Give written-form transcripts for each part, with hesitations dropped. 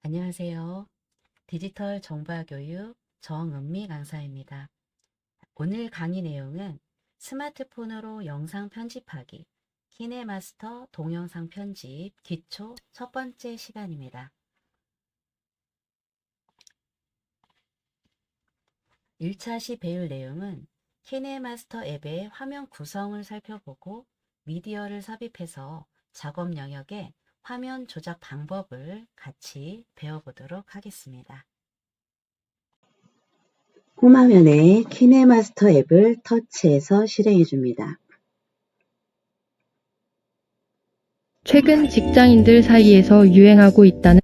안녕하세요. 디지털 정보화 교육 정은미 강사입니다. 오늘 강의 내용은 스마트폰으로 영상 편집하기, 키네마스터 동영상 편집 기초 첫 번째 시간입니다. 1차 시 배울 내용은 키네마스터 앱의 화면 구성을 살펴보고 미디어를 삽입해서 작업 영역에 화면 조작 방법을 같이 배워보도록 하겠습니다. 홈화면에 키네마스터 앱을 터치해서 실행해 줍니다. 최근 직장인들 사이에서 유행하고 있다는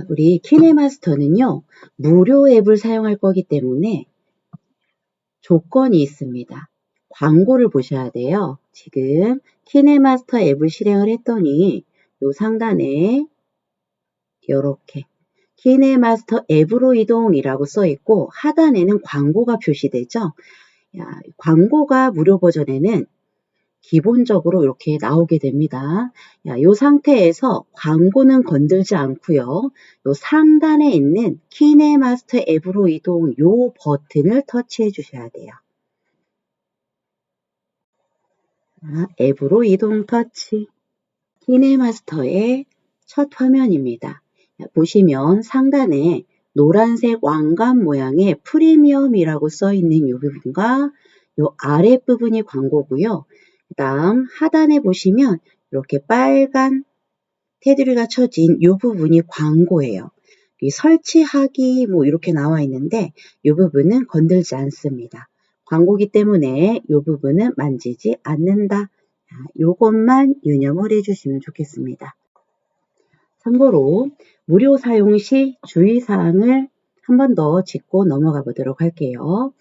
우리 키네마스터는요, 무료 앱을 사용할 거기 때문에 조건이 있습니다. 광고를 보셔야 돼요. 지금 키네마스터 앱을 실행을 했더니 요 상단에 이렇게 키네마스터 앱으로 이동이라고 써 있고 하단에는 광고가 표시되죠. 광고가 무료 버전에는 기본적으로 이렇게 나오게 됩니다. 이 상태에서 광고는 건들지 않고요. 요 상단에 있는 키네마스터 앱으로 이동 요 버튼을 터치해 주셔야 돼요. 앱으로 이동 터치. 키네마스터의 첫 화면입니다. 보시면 상단에 노란색 왕관 모양의 프리미엄이라고 써 있는 이 부분과 이 아랫부분이 광고고요. 그 다음 하단에 보시면 이렇게 빨간 테두리가 쳐진 이 부분이 광고예요. 설치하기 뭐 이렇게 나와 있는데 이 부분은 건들지 않습니다. 광고기 때문에 이 부분은 만지지 않는다. 요것만 유념을 해주시면 좋겠습니다. 참고로 무료 사용 시 주의사항을 한 번 더 짚고 넘어가 보도록 할게요.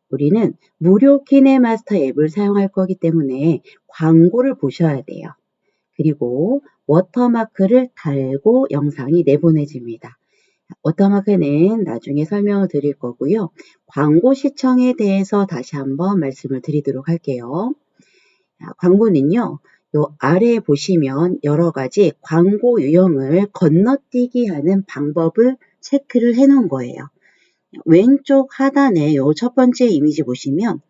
우리는 무료 키네마스터 앱을 사용할 거기 때문에 광고를 보셔야 돼요. 그리고 워터마크를 달고 영상이 내보내집니다. 워터마크는 나중에 설명을 드릴 거고요. 광고 시청에 대해서 다시 한번 말씀을 드리도록 할게요. 광고는요. 요 아래에 보시면 여러 가지 광고 유형을 건너뛰기 하는 방법을 체크를 해 놓은 거예요. 왼쪽 하단에 요 첫 번째 이미지 보시면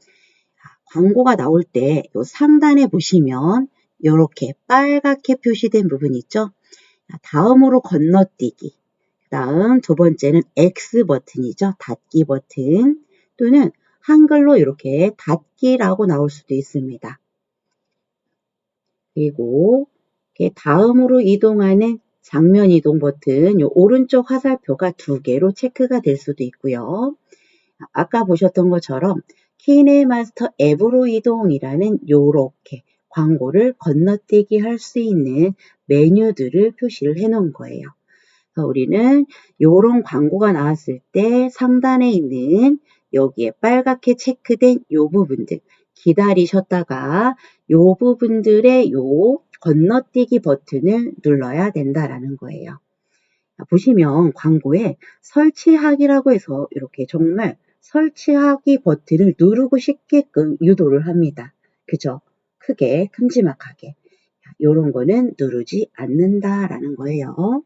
광고가 나올 때 요 상단에 보시면 이렇게 빨갛게 표시된 부분 있죠? 다음으로 건너뛰기. 다음 두 번째는 X 버튼이죠. 닫기 버튼 또는 한글로 이렇게 닫기라고 나올 수도 있습니다. 그리고 다음으로 이동하는 장면 이동 버튼, 요 오른쪽 화살표가 두 개로 체크가 될 수도 있고요. 아까 보셨던 것처럼 키네마스터 앱으로 이동이라는 요렇게 광고를 건너뛰기 할 수 있는 메뉴들을 표시를 해 놓은 거예요. 그래서 우리는 요런 광고가 나왔을 때 상단에 있는 여기에 빨갛게 체크된 요 부분들 기다리셨다가 요 부분들의 요 건너뛰기 버튼을 눌러야 된다라는 거예요. 보시면 광고에 설치하기라고 해서 이렇게 정말 설치하기 버튼을 누르고 싶게끔 유도를 합니다. 그죠? 크게 큼지막하게. 요런 거는 누르지 않는다라는 거예요.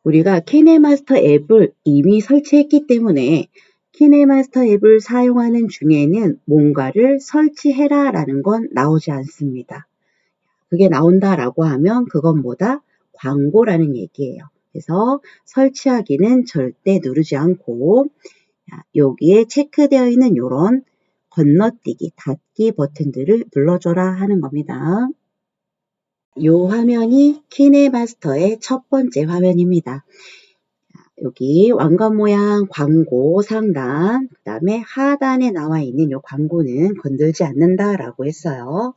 우리가 키네마스터 앱을 이미 설치했기 때문에 키네마스터 앱을 사용하는 중에는 뭔가를 설치해라 라는 건 나오지 않습니다. 그게 나온다라고 하면 그건 뭐다? 광고라는 얘기예요. 그래서 설치하기는 절대 누르지 않고 여기에 체크되어 있는 이런 건너뛰기, 닫기 버튼들을 눌러줘라 하는 겁니다. 이 화면이 키네마스터의 첫 번째 화면입니다. 여기 왕관 모양 광고 상단, 그 다음에 하단에 나와 있는 이 광고는 건들지 않는다라고 했어요.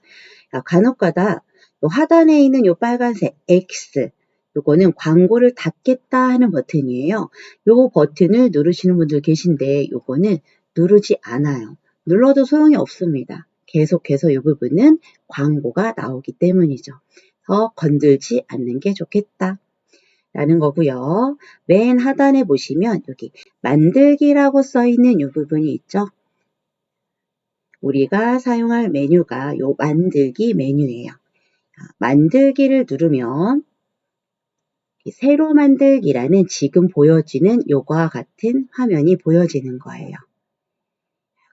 간혹가다 하단에 있는 이 빨간색 X, 요거는 광고를 닫겠다 하는 버튼이에요. 요 버튼을 누르시는 분들 계신데 요거는 누르지 않아요. 눌러도 소용이 없습니다. 계속해서 이 부분은 광고가 나오기 때문이죠. 더 건들지 않는 게 좋겠다. 라는 거고요. 맨 하단에 보시면 여기 만들기라고 써 있는 이 부분이 있죠. 우리가 사용할 메뉴가 요 만들기 메뉴예요. 만들기를 누르면 이 새로 만들기라는 지금 보여지는 요거와 같은 화면이 보여지는 거예요.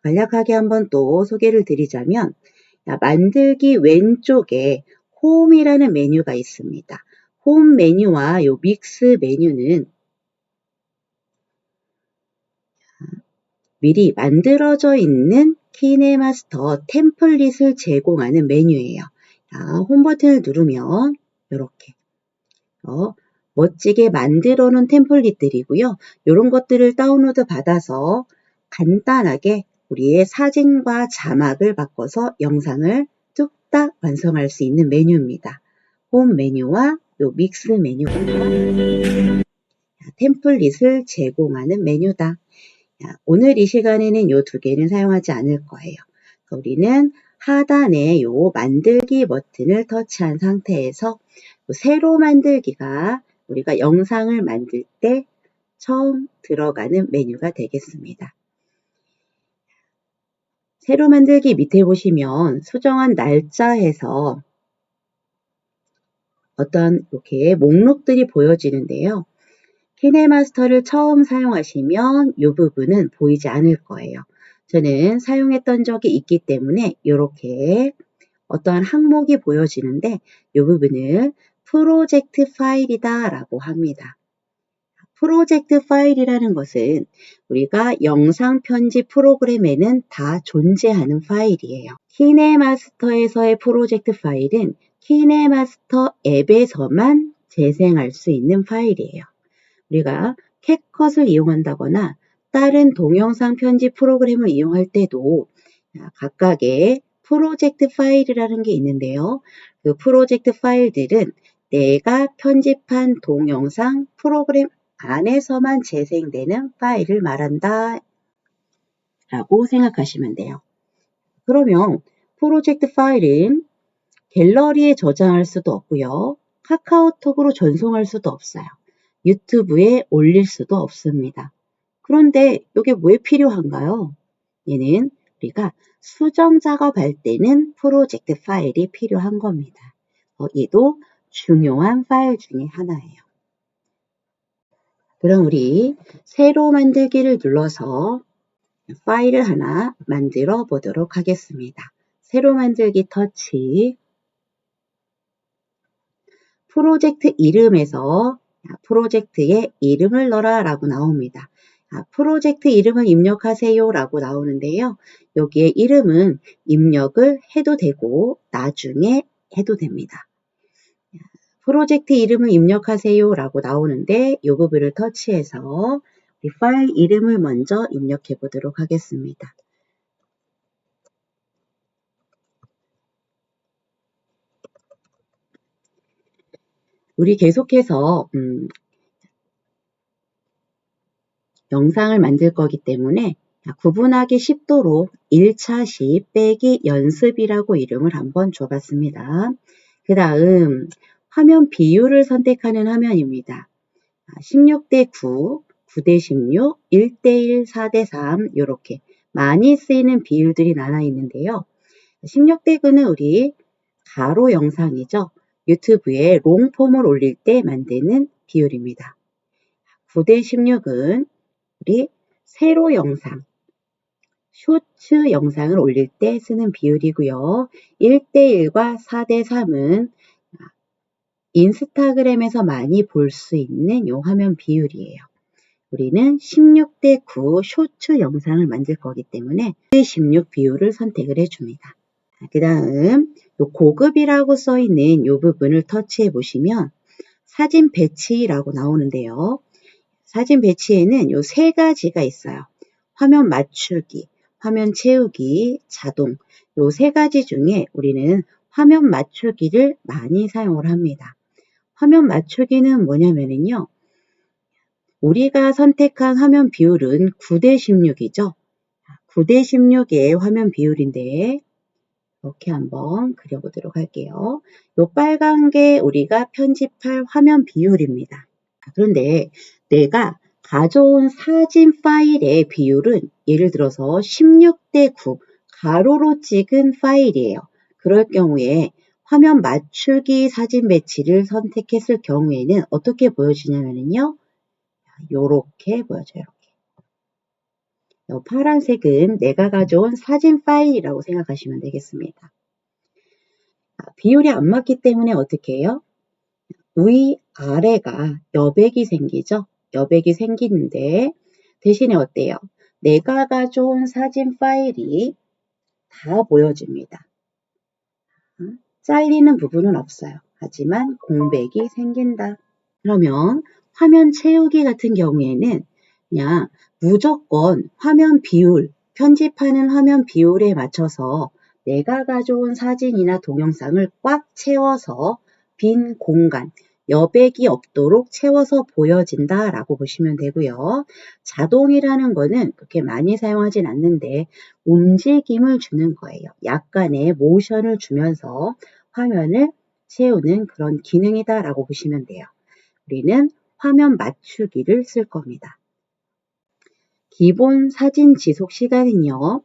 간략하게 한번 또 소개를 드리자면 만들기 왼쪽에 홈이라는 메뉴가 있습니다. 홈 메뉴와 요 믹스 메뉴는 미리 만들어져 있는 키네마스터 템플릿을 제공하는 메뉴예요. 자, 홈 버튼을 누르면 이렇게 멋지게 만들어 놓은 템플릿들이고요. 이런 것들을 다운로드 받아서 간단하게 우리의 사진과 자막을 바꿔서 영상을 뚝딱 완성할 수 있는 메뉴입니다. 홈 메뉴와 요 믹스 메뉴가 템플릿을 제공하는 메뉴다. 오늘 이 시간에는 요 두 개는 사용하지 않을 거예요. 우리는 하단에 요 만들기 버튼을 터치한 상태에서 새로 만들기가 우리가 영상을 만들 때 처음 들어가는 메뉴가 되겠습니다. 새로 만들기 밑에 보시면 수정한 날짜에서 어떤 이렇게 목록들이 보여지는데요. 키네마스터를 처음 사용하시면 이 부분은 보이지 않을 거예요. 저는 사용했던 적이 있기 때문에 이렇게 어떠한 항목이 보여지는데 이 부분을 프로젝트 파일이다 라고 합니다. 프로젝트 파일이라는 것은 우리가 영상 편집 프로그램에는 다 존재하는 파일이에요. 키네마스터에서의 프로젝트 파일은 키네마스터 앱에서만 재생할 수 있는 파일이에요. 우리가 캡컷을 이용한다거나 다른 동영상 편집 프로그램을 이용할 때도 각각의 프로젝트 파일이라는 게 있는데요. 그 프로젝트 파일들은 내가 편집한 동영상 프로그램 안에서만 재생되는 파일을 말한다 라고 생각하시면 돼요. 그러면 프로젝트 파일은 갤러리에 저장할 수도 없고요. 카카오톡으로 전송할 수도 없어요. 유튜브에 올릴 수도 없습니다. 그런데 이게 왜 필요한가요? 얘는 우리가 수정 작업할 때는 프로젝트 파일이 필요한 겁니다. 얘도 중요한 파일 중에 하나예요. 그럼 우리 새로 만들기를 눌러서 파일을 하나 만들어 보도록 하겠습니다. 새로 만들기 터치, 프로젝트 이름에서 프로젝트에 이름을 넣어라 라고 나옵니다. 프로젝트 이름을 입력하세요 라고 나오는데요. 여기에 이름은 입력을 해도 되고 나중에 해도 됩니다. 프로젝트 이름을 입력하세요 라고 나오는데 이 부분을 터치해서 우리 파일 이름을 먼저 입력해 보도록 하겠습니다. 우리 계속해서 영상을 만들 거기 때문에 구분하기 쉽도록 1차 시 빼기 연습이라고 이름을 한번 줘봤습니다. 그 다음 화면 비율을 선택하는 화면입니다. 16대 9, 9대 16, 1대 1, 4대 3 이렇게 많이 쓰이는 비율들이 나눠 있는데요. 16대 9는 우리 가로 영상이죠. 유튜브에 롱폼을 올릴 때 만드는 비율입니다. 9대 16은 우리 세로 영상, 쇼츠 영상을 올릴 때 쓰는 비율이고요. 1대1과 4대3은 인스타그램에서 많이 볼 수 있는 이 화면 비율이에요. 우리는 16대 9 쇼츠 영상을 만들 거기 때문에 9대 16 비율을 선택을 해줍니다. 그 다음 고급이라고 써 있는 이 부분을 터치해 보시면 사진 배치라고 나오는데요. 사진 배치에는 요 세 가지가 있어요. 화면 맞추기, 화면 채우기, 자동. 요 세 가지 중에 우리는 화면 맞추기를 많이 사용을 합니다. 화면 맞추기는 뭐냐면요. 우리가 선택한 화면 비율은 9대 16이죠. 9대 16의 화면 비율인데 이렇게 한번 그려보도록 할게요. 요 빨간 게 우리가 편집할 화면 비율입니다. 그런데 내가 가져온 사진 파일의 비율은 예를 들어서 16대 9 가로로 찍은 파일이에요. 그럴 경우에 화면 맞추기 사진 배치를 선택했을 경우에는 어떻게 보여지냐면요. 요렇게 보여져요. 파란색은 내가 가져온 사진 파일이라고 생각하시면 되겠습니다. 비율이 안 맞기 때문에 어떻게 해요? 위아래가 여백이 생기죠. 여백이 생기는데 대신에 어때요? 내가 가져온 사진 파일이 다 보여집니다. 잘리는 부분은 없어요. 하지만 공백이 생긴다. 그러면 화면 채우기 같은 경우에는 그냥 무조건 화면 비율, 편집하는 화면 비율에 맞춰서 내가 가져온 사진이나 동영상을 꽉 채워서 빈 공간, 여백이 없도록 채워서 보여진다라고 보시면 되고요. 자동이라는 거는 그렇게 많이 사용하진 않는데 움직임을 주는 거예요. 약간의 모션을 주면서 화면을 채우는 그런 기능이다라고 보시면 돼요. 우리는 화면 맞추기를 쓸 겁니다. 기본 사진 지속 시간은요.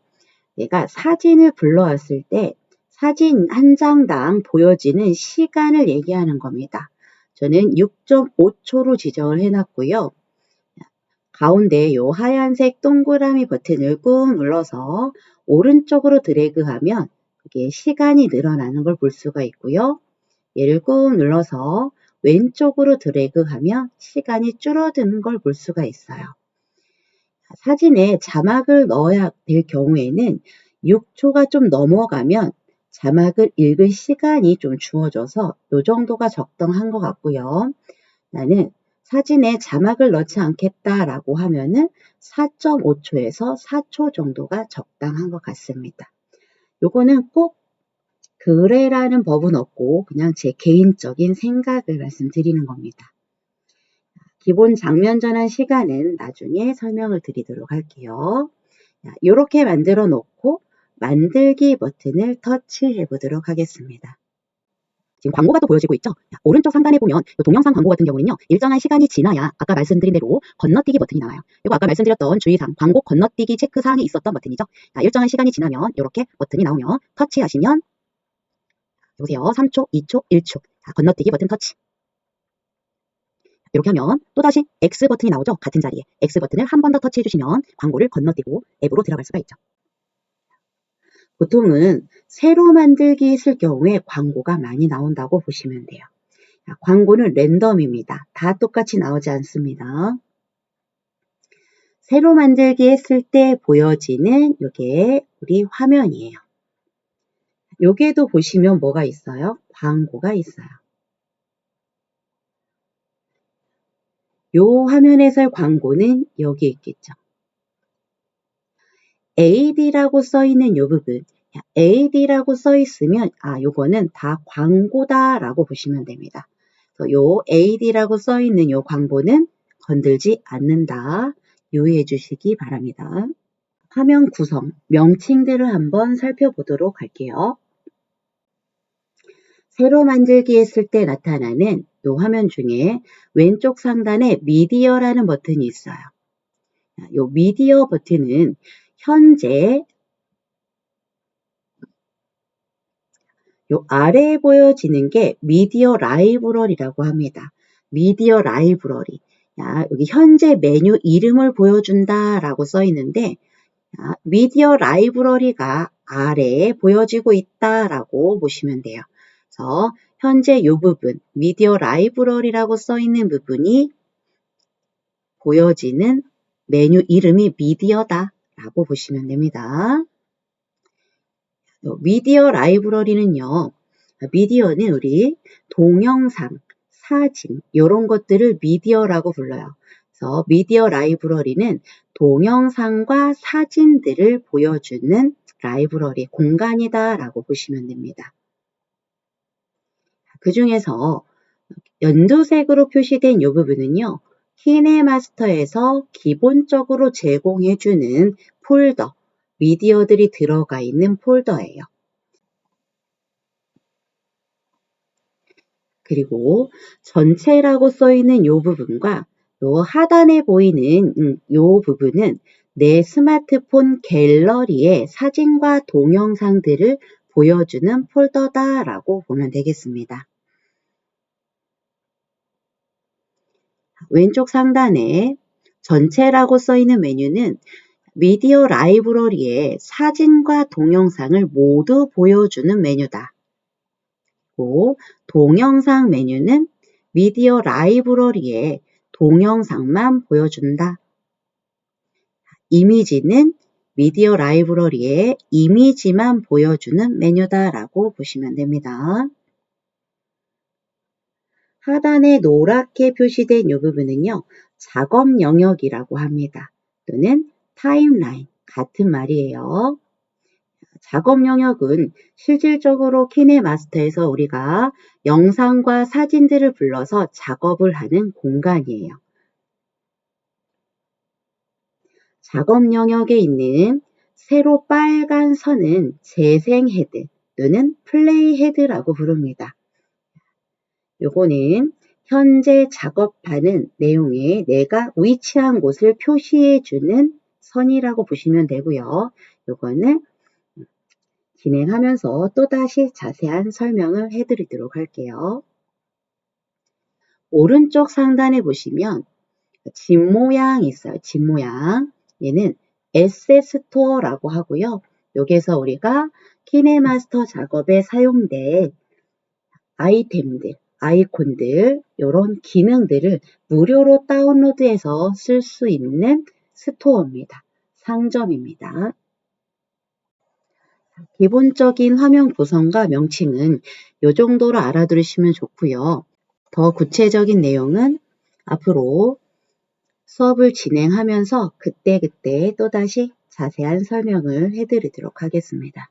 내가 사진을 불러왔을 때 사진 한 장당 보여지는 시간을 얘기하는 겁니다. 저는 6.5초로 지정을 해놨고요. 가운데 요 하얀색 동그라미 버튼을 꾹 눌러서 오른쪽으로 드래그하면 그게 시간이 늘어나는 걸 볼 수가 있고요. 얘를 꾹 눌러서 왼쪽으로 드래그하면 시간이 줄어드는 걸 볼 수가 있어요. 사진에 자막을 넣어야 될 경우에는 6초가 좀 넘어가면 자막을 읽을 시간이 좀 주어져서 이 정도가 적당한 것 같고요. 나는 사진에 자막을 넣지 않겠다라고 하면은 4.5초에서 4초 정도가 적당한 것 같습니다. 요거는 꼭 그래라는 법은 없고 그냥 제 개인적인 생각을 말씀드리는 겁니다. 기본 장면 전환 시간은 나중에 설명을 드리도록 할게요. 이렇게 만들어 놓고 만들기 버튼을 터치해 보도록 하겠습니다. 지금 광고가 또 보여지고 있죠? 오른쪽 상단에 보면 동영상 광고 같은 경우는요. 일정한 시간이 지나야 아까 말씀드린 대로 건너뛰기 버튼이 나와요. 이거 아까 말씀드렸던 주의사항 광고 건너뛰기 체크사항에 있었던 버튼이죠. 일정한 시간이 지나면 이렇게 버튼이 나오면 터치하시면 보세요. 3초, 2초, 1초 건너뛰기 버튼 터치. 이렇게 하면 또다시 X 버튼이 나오죠. 같은 자리에 X 버튼을 한 번 더 터치해 주시면 광고를 건너뛰고 앱으로 들어갈 수가 있죠. 보통은 새로 만들기 했을 경우에 광고가 많이 나온다고 보시면 돼요. 광고는 랜덤입니다. 다 똑같이 나오지 않습니다. 새로 만들기 했을 때 보여지는 이게 우리 화면이에요. 여기에도 보시면 뭐가 있어요? 광고가 있어요. 요 화면에서의 광고는 여기 있겠죠. AD라고 써 있는 요 부분, AD라고 써 있으면 요거는 다 광고다라고 보시면 됩니다. 요 AD라고 써 있는 요 광고는 건들지 않는다. 유의해 주시기 바랍니다. 화면 구성, 명칭들을 한번 살펴보도록 할게요. 새로 만들기 했을 때 나타나는 요 화면 중에 왼쪽 상단에 미디어라는 버튼이 있어요. 요 미디어 버튼은 현재 요 아래에 보여지는 게 미디어 라이브러리라고 합니다. 미디어 라이브러리. 여기 현재 메뉴 이름을 보여준다라고 써 있는데 미디어 라이브러리가 아래에 보여지고 있다라고 보시면 돼요. 그래서 현재 이 부분 미디어 라이브러리라고 써 있는 부분이 보여지는 메뉴 이름이 미디어다라고 보시면 됩니다. 미디어 라이브러리는요. 미디어는 우리 동영상, 사진 이런 것들을 미디어라고 불러요. 그래서 미디어 라이브러리는 동영상과 사진들을 보여주는 라이브러리 공간이다라고 보시면 됩니다. 그 중에서 연두색으로 표시된 이 부분은요. 키네마스터에서 기본적으로 제공해주는 폴더, 미디어들이 들어가 있는 폴더예요. 그리고 전체라고 써 있는 이 부분과 요 하단에 보이는 이 부분은 내 스마트폰 갤러리에 사진과 동영상들을 보여주는 폴더다라고 보면 되겠습니다. 왼쪽 상단에 전체라고 써 있는 메뉴는 미디어 라이브러리에 사진과 동영상을 모두 보여주는 메뉴다. 그리고 동영상 메뉴는 미디어 라이브러리에 동영상만 보여준다. 이미지는 미디어 라이브러리에 이미지만 보여주는 메뉴다라고 보시면 됩니다. 하단에 노랗게 표시된 이 부분은요, 작업 영역이라고 합니다. 또는 타임라인, 같은 말이에요. 작업 영역은 실질적으로 키네마스터에서 우리가 영상과 사진들을 불러서 작업을 하는 공간이에요. 작업 영역에 있는 세로 빨간 선은 재생 헤드 또는 플레이 헤드라고 부릅니다. 요거는 현재 작업하는 내용에 내가 위치한 곳을 표시해주는 선이라고 보시면 되고요. 요거는 진행하면서 또다시 자세한 설명을 해드리도록 할게요. 오른쪽 상단에 보시면 집 모양이 있어요. 집 모양. 얘는 에셋 스토어라고 하고요. 여기서 우리가 키네마스터 작업에 사용된 아이템들, 아이콘들, 이런 기능들을 무료로 다운로드해서 쓸 수 있는 스토어입니다. 상점입니다. 기본적인 화면 구성과 명칭은 이 정도로 알아두시면 좋고요. 더 구체적인 내용은 앞으로 수업을 진행하면서 그때그때 또다시 자세한 설명을 해드리도록 하겠습니다.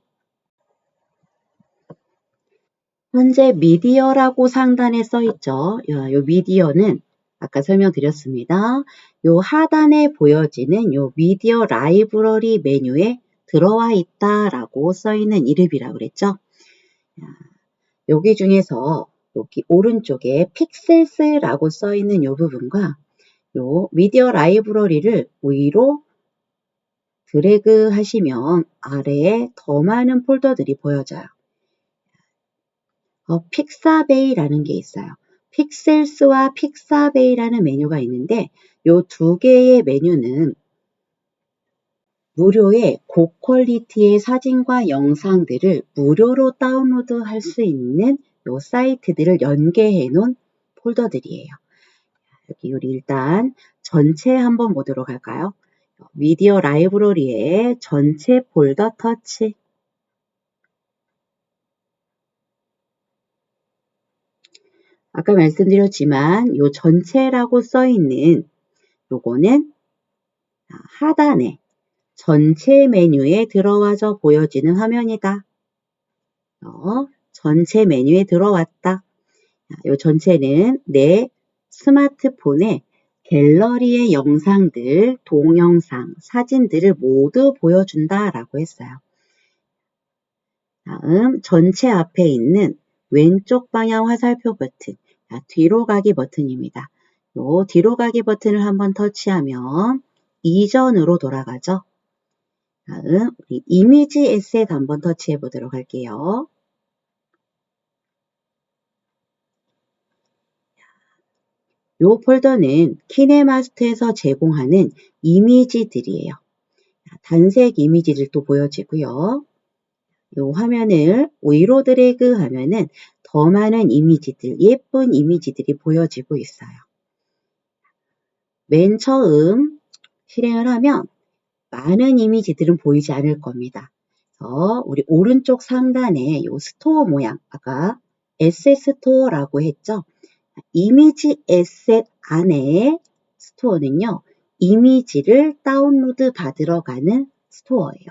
현재 미디어라고 상단에 써있죠. 이 미디어는 아까 설명드렸습니다. 이 하단에 보여지는 이 미디어 라이브러리 메뉴에 들어와 있다라고 써있는 이름이라고 그랬죠. 여기 중에서 여기 오른쪽에 픽셀스라고 써있는 이 부분과 이 미디어 라이브러리를 위로 드래그 하시면 아래에 더 많은 폴더들이 보여져요. 픽사베이라는 게 있어요. 픽셀스와 픽사베이라는 메뉴가 있는데 이 두 개의 메뉴는 무료의 고퀄리티의 사진과 영상들을 무료로 다운로드 할 수 있는 이 사이트들을 연계해 놓은 폴더들이에요. 여기 우리 일단 전체 한번 보도록 할까요? 미디어 라이브러리의 전체 폴더 터치. 아까 말씀드렸지만 이 전체라고 써 있는 요거는 하단에 전체 메뉴에 들어와서 보여지는 화면이다. 전체 메뉴에 들어왔다. 이 전체는 내 스마트폰에 갤러리의 영상들, 동영상, 사진들을 모두 보여준다라고 했어요. 다음 전체 앞에 있는 왼쪽 방향 화살표 버튼, 뒤로 가기 버튼입니다. 요 뒤로 가기 버튼을 한번 터치하면 이전으로 돌아가죠. 다음 우리 이미지 에셋 한번 터치해 보도록 할게요. 이 폴더는 키네마스터에서 제공하는 이미지들이에요. 단색 이미지들도 보여지고요. 이 화면을 위로 드래그 하면은 더 많은 이미지들, 예쁜 이미지들이 보여지고 있어요. 맨 처음 실행을 하면 많은 이미지들은 보이지 않을 겁니다. 그래서 우리 오른쪽 상단에 이 스토어 모양, 아까 에셋 스토어라고 했죠. 이미지 에셋 안에 스토어는요, 이미지를 다운로드 받으러 가는 스토어예요.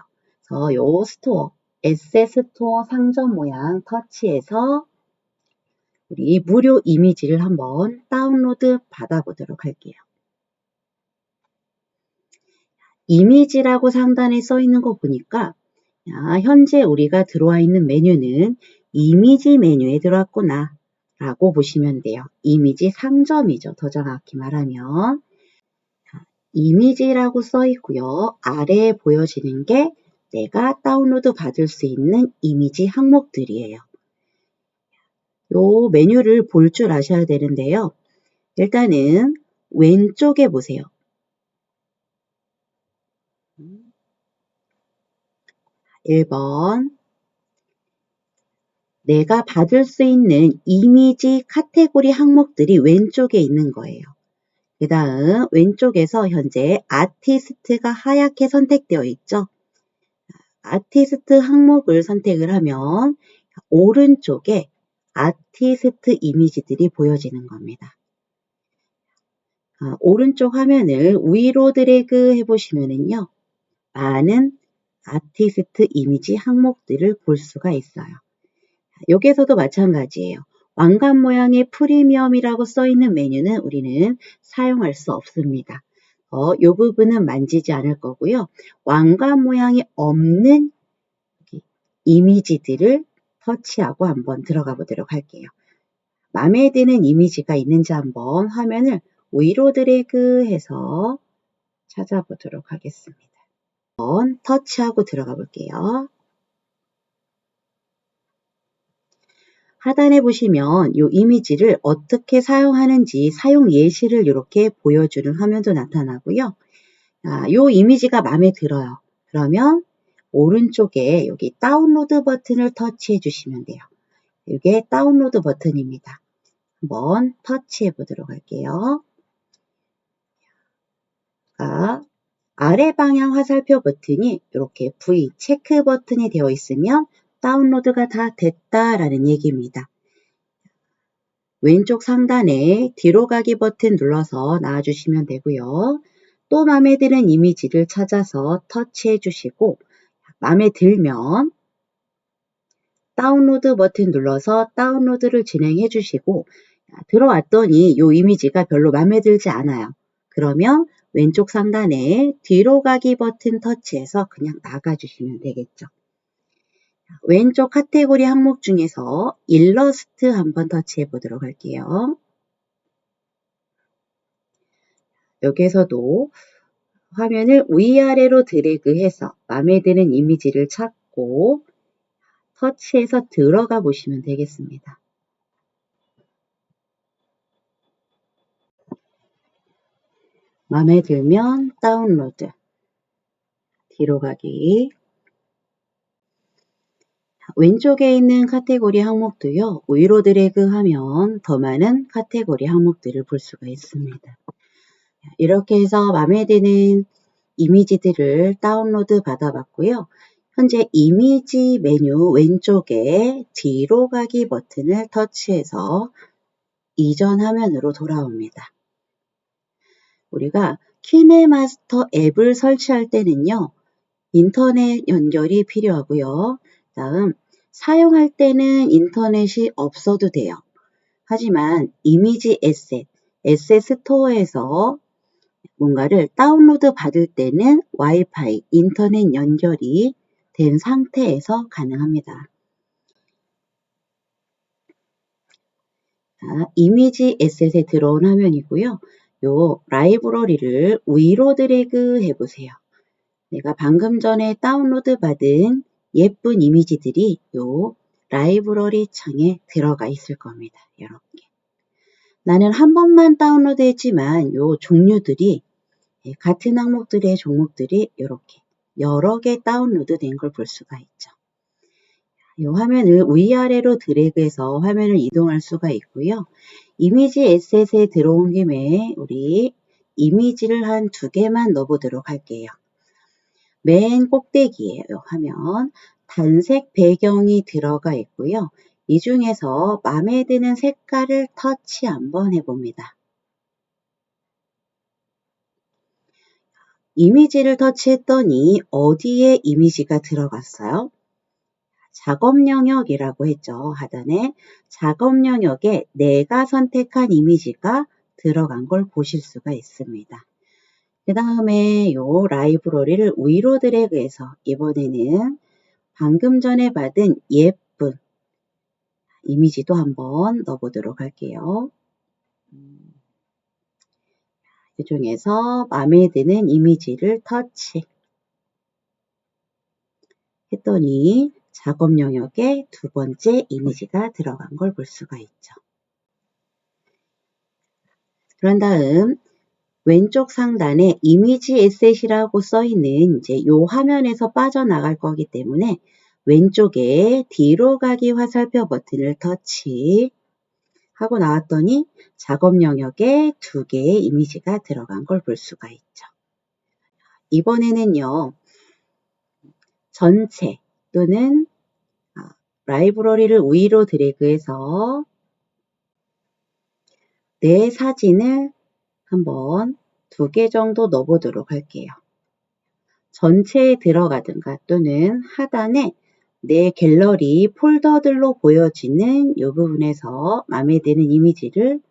그래서 이 스토어, 에셋 스토어 상점 모양 터치해서 우리 무료 이미지를 한번 다운로드 받아보도록 할게요. 이미지라고 상단에 써 있는 거 보니까 현재 우리가 들어와 있는 메뉴는 이미지 메뉴에 들어왔구나 라고 보시면 돼요. 이미지 상점이죠. 더 정확히 말하면. 이미지라고 써 있고요. 아래에 보여지는 게 내가 다운로드 받을 수 있는 이미지 항목들이에요. 요 메뉴를 볼 줄 아셔야 되는데요. 일단은 왼쪽에 보세요. 1번 내가 받을 수 있는 이미지 카테고리 항목들이 왼쪽에 있는 거예요. 그 다음 왼쪽에서 현재 아티스트가 하얗게 선택되어 있죠. 아티스트 항목을 선택을 하면 오른쪽에 아티스트 이미지들이 보여지는 겁니다. 오른쪽 화면을 위로 드래그 해보시면은요. 많은 아티스트 이미지 항목들을 볼 수가 있어요. 여기에서도 마찬가지예요. 왕관 모양의 프리미엄이라고 써있는 메뉴는 우리는 사용할 수 없습니다. 이 부분은 만지지 않을 거고요. 왕관 모양이 없는 이미지들을 터치하고 한번 들어가 보도록 할게요. 마음에 드는 이미지가 있는지 한번 화면을 위로 드래그 해서 찾아보도록 하겠습니다. 한번 터치하고 들어가 볼게요. 하단에 보시면 이 이미지를 어떻게 사용하는지 사용 예시를 이렇게 보여주는 화면도 나타나고요. 이 이미지가 마음에 들어요. 그러면 오른쪽에 여기 다운로드 버튼을 터치해 주시면 돼요. 이게 다운로드 버튼입니다. 한번 터치해 보도록 할게요. 아래 방향 화살표 버튼이 이렇게 V 체크 버튼이 되어 있으면 다운로드가 다 됐다라는 얘기입니다. 왼쪽 상단에 뒤로 가기 버튼 눌러서 나와주시면 되고요. 또 마음에 드는 이미지를 찾아서 터치해 주시고 마음에 들면 다운로드 버튼 눌러서 다운로드를 진행해 주시고 들어왔더니 이 이미지가 별로 마음에 들지 않아요. 그러면 왼쪽 상단에 뒤로 가기 버튼 터치해서 그냥 나가주시면 되겠죠. 왼쪽 카테고리 항목 중에서 일러스트 한번 터치해 보도록 할게요. 여기에서도 화면을 위아래로 드래그해서 마음에 드는 이미지를 찾고 터치해서 들어가 보시면 되겠습니다. 마음에 들면 다운로드, 뒤로 가기. 왼쪽에 있는 카테고리 항목도요. 위로 드래그하면 더 많은 카테고리 항목들을 볼 수가 있습니다. 이렇게 해서 마음에 드는 이미지들을 다운로드 받아봤고요. 현재 이미지 메뉴 왼쪽에 뒤로 가기 버튼을 터치해서 이전 화면으로 돌아옵니다. 우리가 키네마스터 앱을 설치할 때는요. 인터넷 연결이 필요하고요. 다음 사용할 때는 인터넷이 없어도 돼요. 하지만 이미지 에셋 스토어에서 뭔가를 다운로드 받을 때는 와이파이, 인터넷 연결이 된 상태에서 가능합니다. 이미지 에셋에 들어온 화면이고요. 요 라이브러리를 위로 드래그 해보세요. 내가 방금 전에 다운로드 받은 예쁜 이미지들이 요 라이브러리 창에 들어가 있을 겁니다. 이렇게. 나는 한 번만 다운로드 했지만 요 종류들이 같은 항목들의 종목들이 이렇게 여러 개 다운로드 된 걸 볼 수가 있죠. 이 화면을 위아래로 드래그해서 화면을 이동할 수가 있고요. 이미지 에셋에 들어온 김에 우리 이미지를 한 2개만 넣어보도록 할게요. 맨 꼭대기에 이 화면 단색 배경이 들어가 있고요. 이 중에서 마음에 드는 색깔을 터치 한번 해봅니다. 이미지를 터치했더니 어디에 이미지가 들어갔어요? 작업 영역이라고 했죠. 하단에 작업 영역에 내가 선택한 이미지가 들어간 걸 보실 수가 있습니다. 그 다음에 요 라이브러리를 위로 드래그해서 이번에는 방금 전에 받은 예쁜 이미지도 한번 넣어보도록 할게요. 그 중에서 마음에 드는 이미지를 터치. 했더니 작업 영역에 두 번째 이미지가 들어간 걸 볼 수가 있죠. 그런 다음 왼쪽 상단에 이미지 에셋이라고 써 있는 이제 이 화면에서 빠져나갈 거기 때문에 왼쪽에 뒤로 가기 화살표 버튼을 터치하고 나왔더니 작업 영역에 두 개의 이미지가 들어간 걸 볼 수가 있죠. 이번에는요, 전체 또는 라이브러리를 위로 드래그해서 내 사진을 한번 2개 정도 넣어보도록 할게요. 전체에 들어가든가 또는 하단에 내 갤러리 폴더들로 보여지는 이 부분에서 마음에 드는 이미지를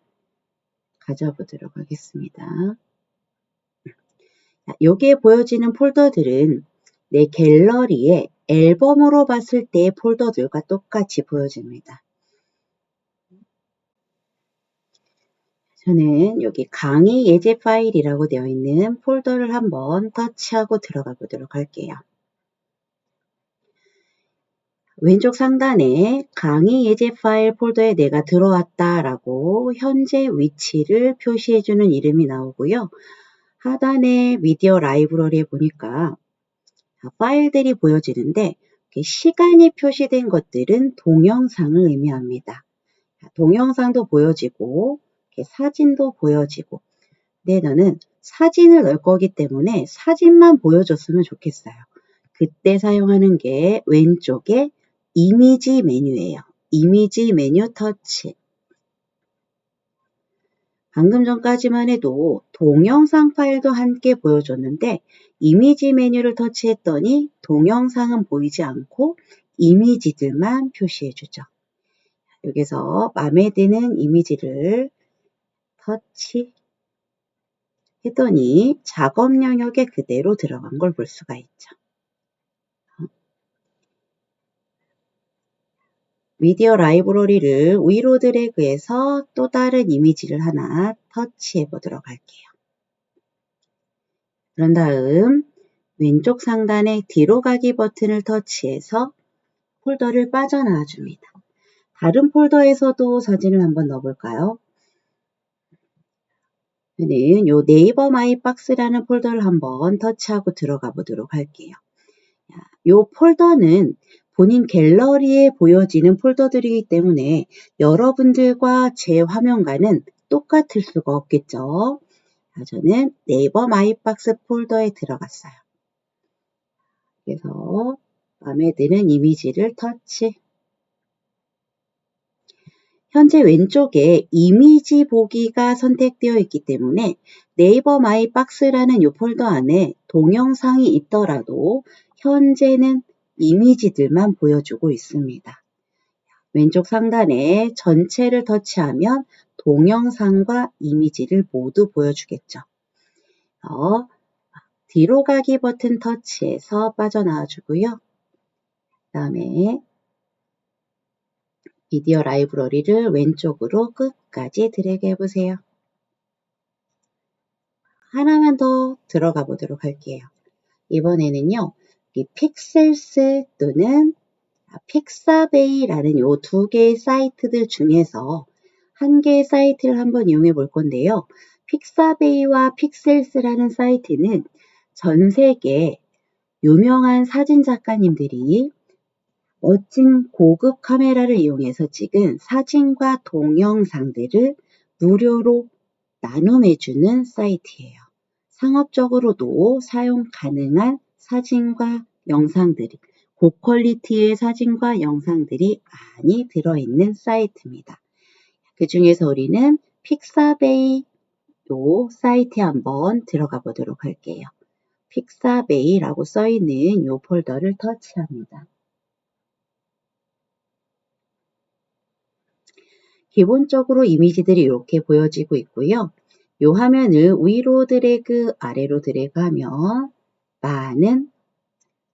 가져보도록 하겠습니다. 여기에 보여지는 폴더들은 내 갤러리에 앨범으로 봤을 때의 폴더들과 똑같이 보여집니다. 저는 여기 강의 예제 파일이라고 되어 있는 폴더를 한번 터치하고 들어가 보도록 할게요. 왼쪽 상단에 강의 예제 파일 폴더에 내가 들어왔다라고 현재 위치를 표시해주는 이름이 나오고요. 하단에 미디어 라이브러리에 보니까 파일들이 보여지는데 시간이 표시된 것들은 동영상을 의미합니다. 동영상도 보여지고 사진도 보여지고 근데 나는 사진을 넣을 거기 때문에 사진만 보여줬으면 좋겠어요. 그때 사용하는 게 왼쪽에 이미지 메뉴예요. 이미지 메뉴 터치. 방금 전까지만 해도 동영상 파일도 함께 보여줬는데 이미지 메뉴를 터치했더니 동영상은 보이지 않고 이미지들만 표시해주죠. 여기서 마음에 드는 이미지를 터치했더니 작업 영역에 그대로 들어간 걸 볼 수가 있죠. 미디어 라이브러리를 위로 드래그해서 또 다른 이미지를 하나 터치해 보도록 할게요. 그런 다음 왼쪽 상단에 뒤로 가기 버튼을 터치해서 폴더를 빠져나와 줍니다. 다른 폴더에서도 사진을 한번 넣어볼까요? 저는 요 네이버 마이박스라는 폴더를 한번 터치하고 들어가 보도록 할게요. 요 폴더는 본인 갤러리에 보여지는 폴더들이기 때문에 여러분들과 제 화면과는 똑같을 수가 없겠죠. 저는 네이버 마이박스 폴더에 들어갔어요. 그래서 마음에 드는 이미지를 터치. 현재 왼쪽에 이미지 보기가 선택되어 있기 때문에 네이버 마이박스라는 이 폴더 안에 동영상이 있더라도 현재는 이미지들만 보여주고 있습니다. 왼쪽 상단에 전체를 터치하면 동영상과 이미지를 모두 보여주겠죠. 뒤로 가기 버튼 터치해서 빠져나와 주고요. 그 다음에 미디어 라이브러리를 왼쪽으로 끝까지 드래그 해보세요. 하나만 더 들어가 보도록 할게요. 이번에는요. 이 픽셀스 또는 픽사베이라는 이 2개의 사이트들 중에서 한 개의 사이트를 한번 이용해 볼 건데요. 픽사베이와 픽셀스라는 사이트는 전 세계 유명한 사진 작가님들이 멋진 고급 카메라를 이용해서 찍은 사진과 동영상들을 무료로 나눔해주는 사이트예요. 상업적으로도 사용 가능한 사진과 영상들이 고퀄리티의 사진과 영상들이 많이 들어있는 사이트입니다. 그 중에서 우리는 픽사베이 요 사이트에 한번 들어가 보도록 할게요. 픽사베이라고 써있는 요 폴더를 터치합니다. 기본적으로 이미지들이 이렇게 보여지고 있고요. 이 화면을 위로 드래그, 아래로 드래그하면 많은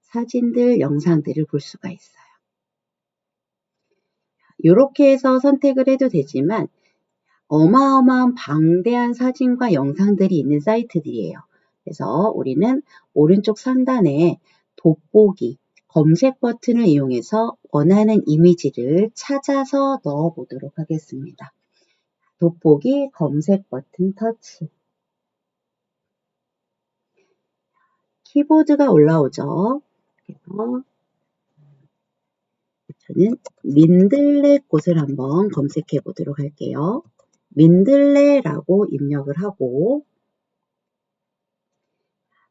사진들, 영상들을 볼 수가 있어요. 이렇게 해서 선택을 해도 되지만 어마어마한 방대한 사진과 영상들이 있는 사이트들이에요. 그래서 우리는 오른쪽 상단에 돋보기, 검색 버튼을 이용해서 원하는 이미지를 찾아서 넣어 보도록 하겠습니다. 돋보기 검색 버튼 터치. 키보드가 올라오죠. 그래서 저는 민들레꽃을 한번 검색해 보도록 할게요. 민들레라고 입력을 하고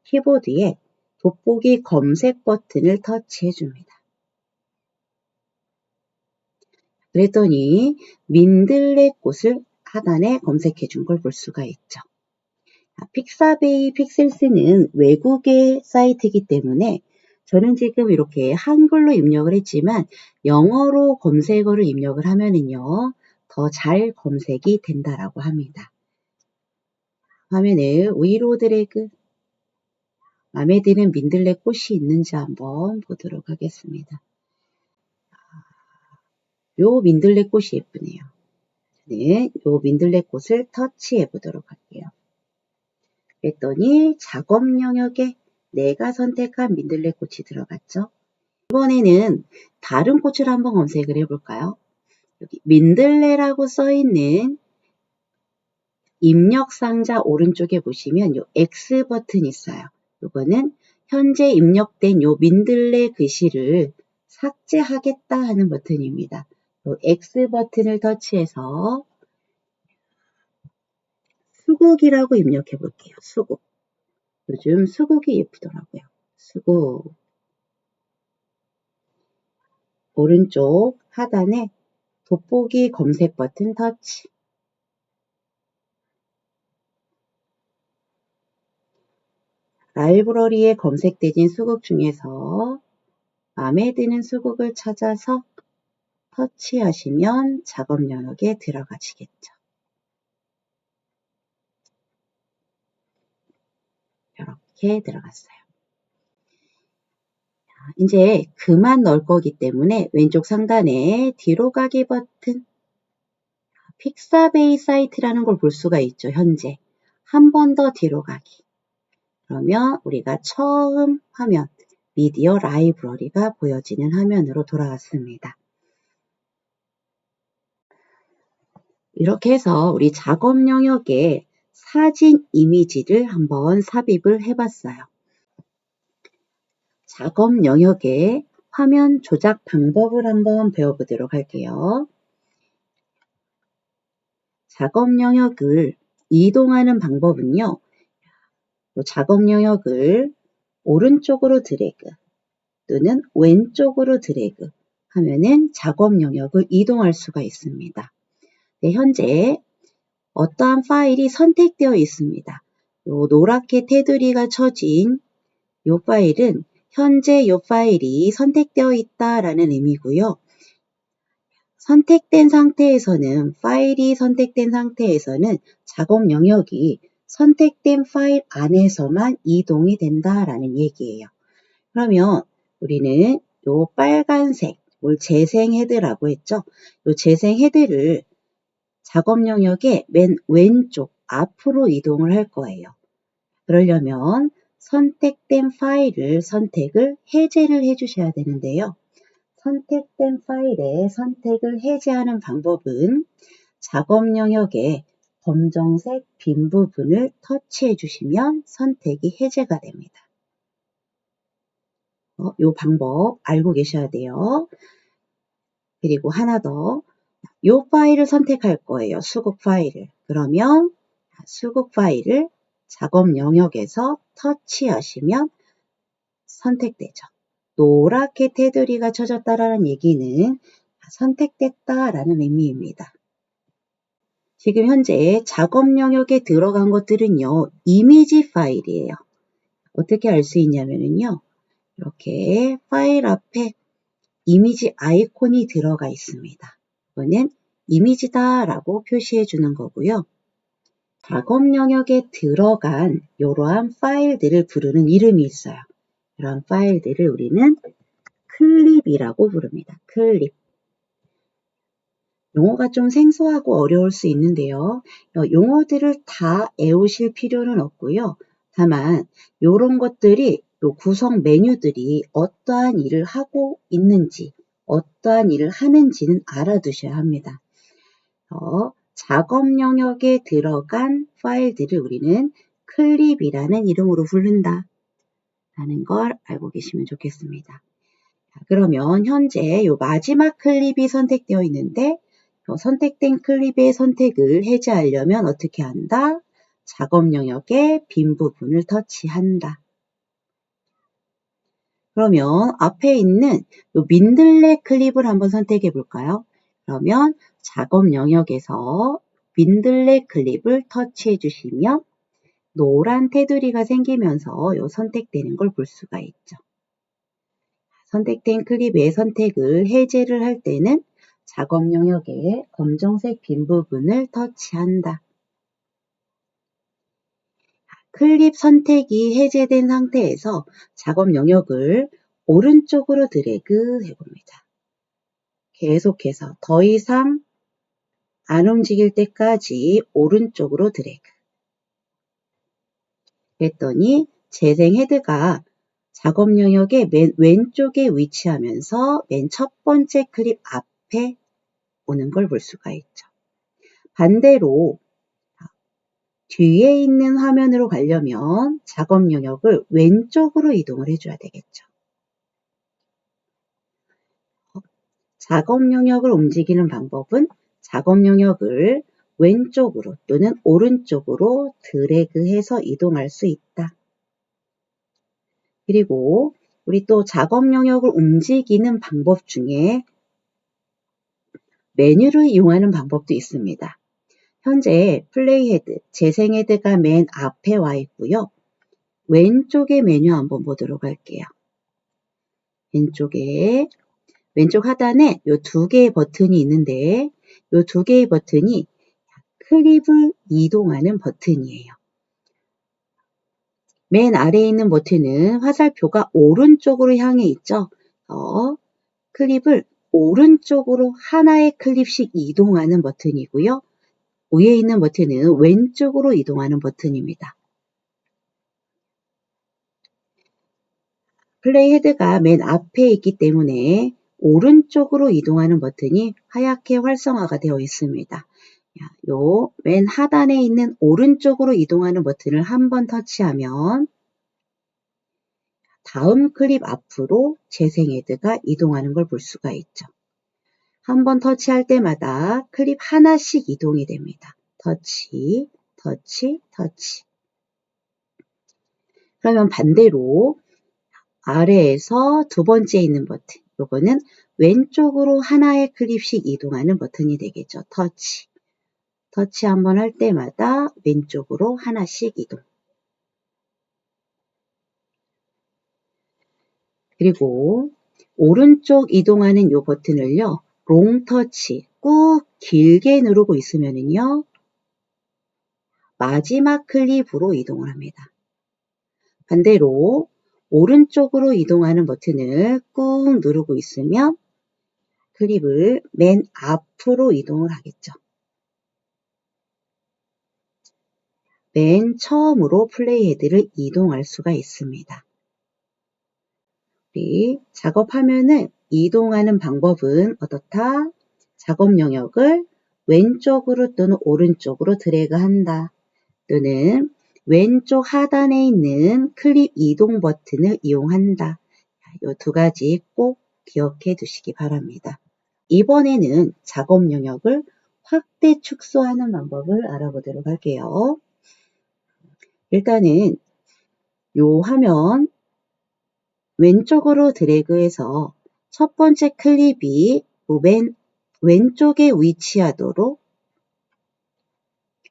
키보드에 돋보기 검색 버튼을 터치해 줍니다. 그랬더니 민들레꽃을 하단에 검색해 준 걸 볼 수가 있죠. 픽사베이 픽셀스는 외국의 사이트이기 때문에 저는 지금 이렇게 한글로 입력을 했지만 영어로 검색어를 입력을 하면은요, 더 잘 검색이 된다라고 합니다. 화면을 위로 드래그, 마음에 드는 민들레 꽃이 있는지 한번 보도록 하겠습니다. 요 민들레 꽃이 예쁘네요. 네, 요 민들레 꽃을 터치해 보도록 할게요. 그랬더니 작업 영역에 내가 선택한 민들레 꽃이 들어갔죠. 이번에는 다른 꽃을 한번 검색을 해볼까요? 여기 민들레라고 써있는 입력 상자 오른쪽에 보시면 요 X 버튼이 있어요. 요거는 현재 입력된 요 민들레 글씨를 삭제하겠다 하는 버튼입니다. 요 X 버튼을 터치해서 수국이라고 입력해 볼게요. 수국. 요즘 수국이 예쁘더라고요. 수국. 오른쪽 하단에 돋보기 검색 버튼 터치. 라이브러리에 검색되진 수국 중에서 마음에 드는 수국을 찾아서 터치하시면 작업 영역에 들어가시겠죠. 이렇게 들어갔어요. 이제 그만 넣을 거기 때문에 왼쪽 상단에 뒤로 가기 버튼, 픽사베이 사이트라는 걸 볼 수가 있죠. 현재 한 번 더 뒤로 가기. 그러면 우리가 처음 화면, 미디어 라이브러리가 보여지는 화면으로 돌아왔습니다. 이렇게 해서 우리 작업 영역에 사진 이미지를 한번 삽입을 해봤어요. 작업 영역에 화면 조작 방법을 한번 배워보도록 할게요. 작업 영역을 이동하는 방법은요. 작업 영역을 오른쪽으로 드래그 또는 왼쪽으로 드래그 하면은 작업 영역을 이동할 수가 있습니다. 네, 현재 어떠한 파일이 선택되어 있습니다. 요 노랗게 테두리가 쳐진 이 파일은 현재 이 파일이 선택되어 있다라는 의미고요. 선택된 상태에서는 파일이 선택된 상태에서는 작업 영역이 선택된 파일 안에서만 이동이 된다라는 얘기예요. 그러면 우리는 요 빨간색, 재생 헤드라고 했죠. 요 재생 헤드를 작업 영역의 맨 왼쪽 앞으로 이동을 할 거예요. 그러려면 선택된 파일을 선택을 해제를 해주셔야 되는데요. 선택된 파일의 선택을 해제하는 방법은 작업 영역의 검정색 빈 부분을 터치해 주시면 선택이 해제가 됩니다. 이 방법 알고 계셔야 돼요. 그리고 하나 더, 이 파일을 선택할 거예요. 수국 파일을. 그러면 수국 파일을 작업 영역에서 터치하시면 선택되죠. 노랗게 테두리가 쳐졌다라는 얘기는 선택됐다라는 의미입니다. 지금 현재 작업 영역에 들어간 것들은요, 이미지 파일이에요. 어떻게 알 수 있냐면요, 이렇게 파일 앞에 이미지 아이콘이 들어가 있습니다. 이거는 이미지다라고 표시해 주는 거고요. 작업 영역에 들어간 이러한 파일들을 부르는 이름이 있어요. 이런 파일들을 우리는 클립이라고 부릅니다. 클립. 용어가 좀 생소하고 어려울 수 있는데요. 용어들을 다 외우실 필요는 없고요. 다만 이런 것들이 요 구성 메뉴들이 어떠한 일을 하고 있는지, 어떠한 일을 하는지는 알아두셔야 합니다. 작업 영역에 들어간 파일들을 우리는 클립이라는 이름으로 부른다 라는 걸 알고 계시면 좋겠습니다. 자, 그러면 현재 요 마지막 클립이 선택되어 있는데 선택된 클립의 선택을 해제하려면 어떻게 한다? 작업 영역의 빈 부분을 터치한다. 그러면 앞에 있는 요 민들레 클립을 한번 선택해 볼까요? 그러면 작업 영역에서 민들레 클립을 터치해 주시면 노란 테두리가 생기면서 요 선택되는 걸 볼 수가 있죠. 선택된 클립의 선택을 해제를 할 때는 작업 영역의 검정색 빈 부분을 터치한다. 클립 선택이 해제된 상태에서 작업 영역을 오른쪽으로 드래그 해봅니다. 계속해서 더 이상 안 움직일 때까지 오른쪽으로 드래그. 그랬더니 재생 헤드가 작업 영역의 맨 왼쪽에 위치하면서 맨 첫 번째 클립 앞에 오는 걸 볼 수가 있죠. 반대로 뒤에 있는 화면으로 가려면 작업 영역을 왼쪽으로 이동을 해줘야 되겠죠. 작업 영역을 움직이는 방법은 작업 영역을 왼쪽으로 또는 오른쪽으로 드래그해서 이동할 수 있다. 그리고 우리 또 작업 영역을 움직이는 방법 중에 메뉴를 이용하는 방법도 있습니다. 현재 플레이 헤드, 재생 헤드가 맨 앞에 와 있고요. 왼쪽의 메뉴 한번 보도록 할게요. 왼쪽 하단에 이 두 개의 버튼이 있는데 이 두 개의 버튼이 클립을 이동하는 버튼이에요. 맨 아래에 있는 버튼은 화살표가 오른쪽으로 향해 있죠. 클립을 오른쪽으로 하나의 클립씩 이동하는 버튼이고요. 위에 있는 버튼은 왼쪽으로 이동하는 버튼입니다. 플레이 헤드가 맨 앞에 있기 때문에 오른쪽으로 이동하는 버튼이 하얗게 활성화가 되어 있습니다. 요 맨 하단에 있는 오른쪽으로 이동하는 버튼을 한번 터치하면 다음 클립 앞으로 재생 헤드가 이동하는 걸 볼 수가 있죠. 한번 터치할 때마다 클립 하나씩 이동이 됩니다. 터치, 터치, 터치. 그러면 반대로 아래에서 두 번째 있는 버튼, 요거는 왼쪽으로 하나의 클립씩 이동하는 버튼이 되겠죠. 터치. 터치 한번 할 때마다 왼쪽으로 하나씩 이동. 그리고 오른쪽 이동하는 요 버튼을요. 롱 터치, 꾹 길게 누르고 있으면은요. 마지막 클립으로 이동을 합니다. 반대로 오른쪽으로 이동하는 버튼을 꾹 누르고 있으면 클립을 맨 앞으로 이동을 하겠죠. 맨 처음으로 플레이 헤드를 이동할 수가 있습니다. 우리 작업하면은 이동하는 방법은 어떻다? 작업 영역을 왼쪽으로 또는 오른쪽으로 드래그한다. 또는 왼쪽 하단에 있는 클립 이동 버튼을 이용한다. 이 두 가지 꼭 기억해 두시기 바랍니다. 이번에는 작업 영역을 확대 축소하는 방법을 알아보도록 할게요. 일단은 요 화면 왼쪽으로 드래그해서 첫 번째 클립이 맨 왼쪽에 위치하도록